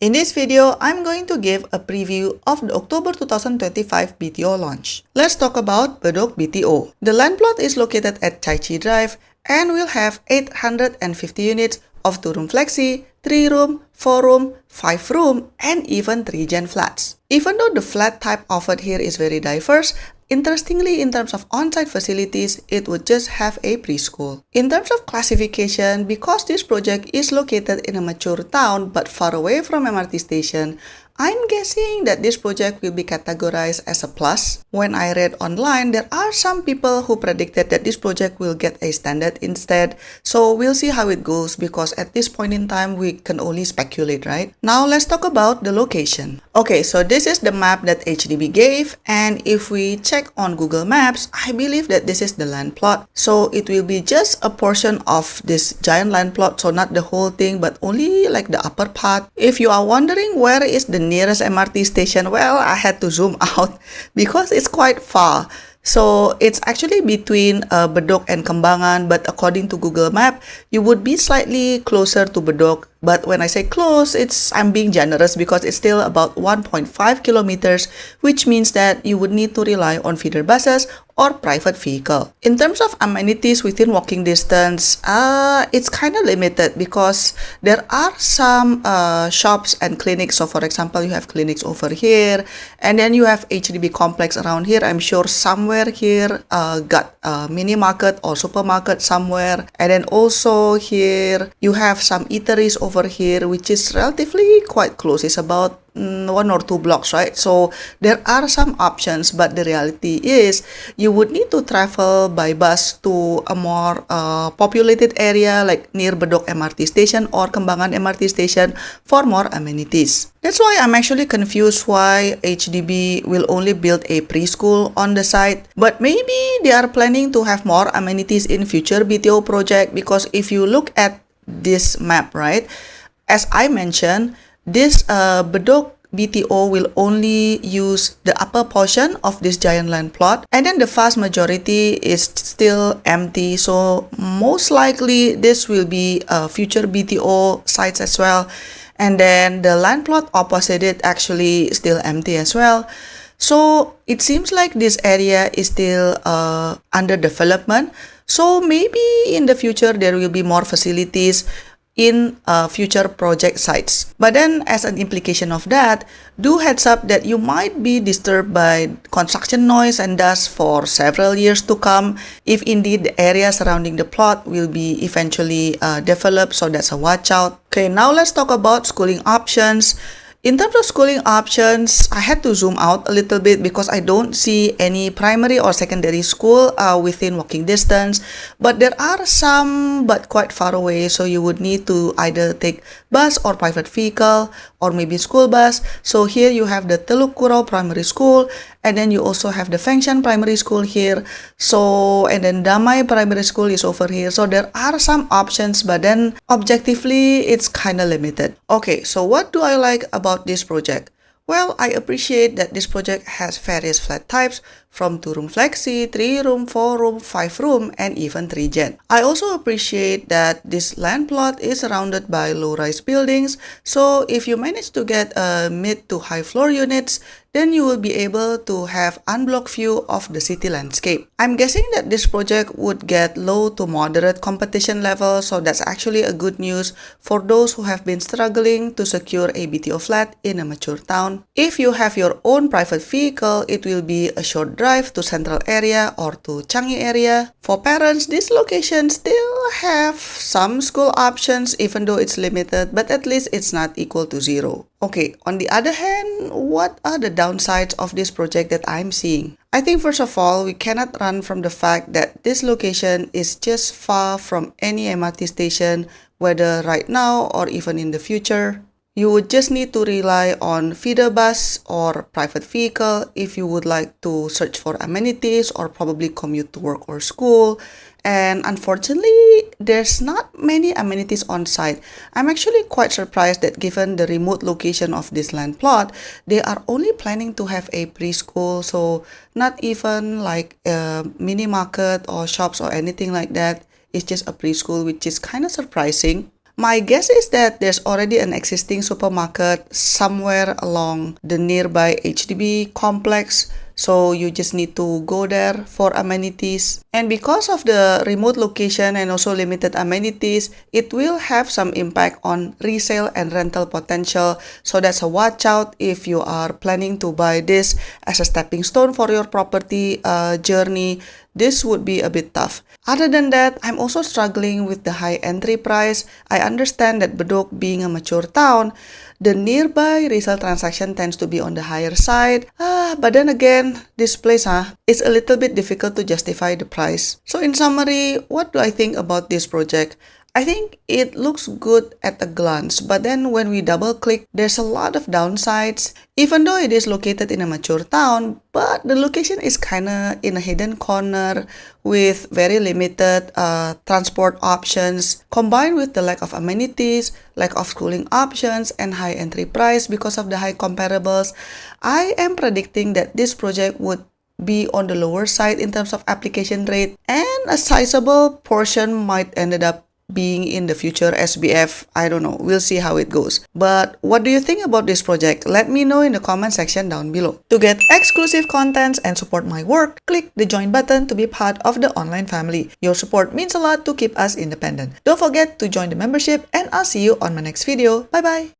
In this video, I'm going to give a preview of the October 2025 BTO launch. Let's talk about Bedok BTO. The land plot is located at Chai Chee Drive and will have 850 units of 2-room flexi, 3-room, 4-room, 5-room, and even 3-gen flats. Even though the flat type offered here is very diverse, interestingly, in terms of on-site facilities, it would just have a preschool. In terms of classification, because this project is located in a mature town but far away from MRT station, I'm guessing that this project will be categorized as a plus. When I read online, there are some people who predicted that this project will get a standard instead. So we'll see how it goes because at this point in time, we can only speculate, right? Now let's talk about the location. Okay, so this is the map that HDB gave. And if we check on Google Maps, I believe that this is the land plot. So it will be just a portion of this giant land plot. So not the whole thing, but only like the upper part. If you are wondering where is the nearest MRT station, well, I had to zoom out because it's quite far. So it's actually between Bedok and Kembangan, but according to Google Map, you would be slightly closer to Bedok. But when I say close, I'm being generous because it's still about 1.5 kilometers, which means that you would need to rely on feeder buses or private vehicle. In terms of amenities within walking distance, it's kind of limited because there are some shops and clinics. So for example, you have clinics over here, and then you have HDB complex around here. I'm sure somewhere here got a mini market or supermarket somewhere. And then also here, you have some eateries over here, which is relatively quite close. It's about 1 or 2 blocks, right? So there are some options, but the reality is you would need to travel by bus to a more populated area like near Bedok MRT station or Kembangan MRT station for more amenities. That's why I'm actually confused why HDB will only build a preschool on the site, but maybe they are planning to have more amenities in future BTO project because if you look at this map, right, as I mentioned, this Bedok BTO will only use the upper portion of this giant land plot, and then the vast majority is still empty. So most likely this will be future BTO sites as well. And then the land plot opposite it actually still empty as well. So it seems like this area is still under development. So maybe in the future there will be more facilities in future project sites. But then as an implication of that, do heads up that you might be disturbed by construction noise and dust for several years to come if indeed the area surrounding the plot will be eventually developed. So that's a watch out. Okay, now let's talk about schooling options. In terms of schooling options, I had to zoom out a little bit because I don't see any primary or secondary school within walking distance. But there are some, but quite far away. So you would need to either take bus or private vehicle or maybe school bus. So here you have the Teluk Kurau Primary School, and then you also have the Fengshan Primary School here. So, and then Damai Primary School is over here. So there are some options, but then objectively, it's kind of limited. Okay, so what do I like about this project? Well, I appreciate that this project has various flat types from 2-room flexi, 3-room, 4-room, 5-room, and even 3-gen. I also appreciate that this land plot is surrounded by low-rise buildings, so if you manage to get mid to high floor units, then you will be able to have unblocked view of the city landscape. I'm guessing that this project would get low to moderate competition level, so that's actually a good news for those who have been struggling to secure a BTO flat in a mature town. If you have your own private vehicle, it will be a short drive to central area or to Changi area. For parents, this location still have some school options even though it's limited, but at least it's not equal to 0. Okay, on the other hand, what are the downsides of this project that I'm seeing? I think first of all, we cannot run from the fact that this location is just far from any MRT station, whether right now or even in the future. You would just need to rely on feeder bus or private vehicle if you would like to search for amenities or probably commute to work or school. And unfortunately, there's not many amenities on site. I'm actually quite surprised that given the remote location of this land plot, they are only planning to have a preschool, so not even like a mini market or shops or anything like that. It's just a preschool, which is kind of surprising. My guess is that there's already an existing supermarket somewhere along the nearby HDB complex, so you just need to go there for amenities. And because of the remote location and also limited amenities, it will have some impact on resale and rental potential. So that's a watch out if you are planning to buy this as a stepping stone for your property journey. This would be a bit tough. Other than that, I'm also struggling with the high entry price. I understand that Bedok being a mature town, the nearby resale transaction tends to be on the higher side. But then again, this place is a little bit difficult to justify the price. So in summary, what do I think about this project? I think it looks good at a glance, but then when we double click, there's a lot of downsides. Even though it is located in a mature town, but the location is kinda in a hidden corner with very limited transport options, combined with the lack of amenities, lack of schooling options, and high entry price because of the high comparables. I am predicting that this project would be on the lower side in terms of application rate, and a sizable portion might ended up being in the future SBF. I don't know. We'll see how it goes. But what do you think about this project? Let me know in the comment section down below. To get exclusive contents and support my work, click the join button to be part of the online family. Your support means a lot to keep us independent. Don't forget to join the membership, and I'll see you on my next video. Bye bye.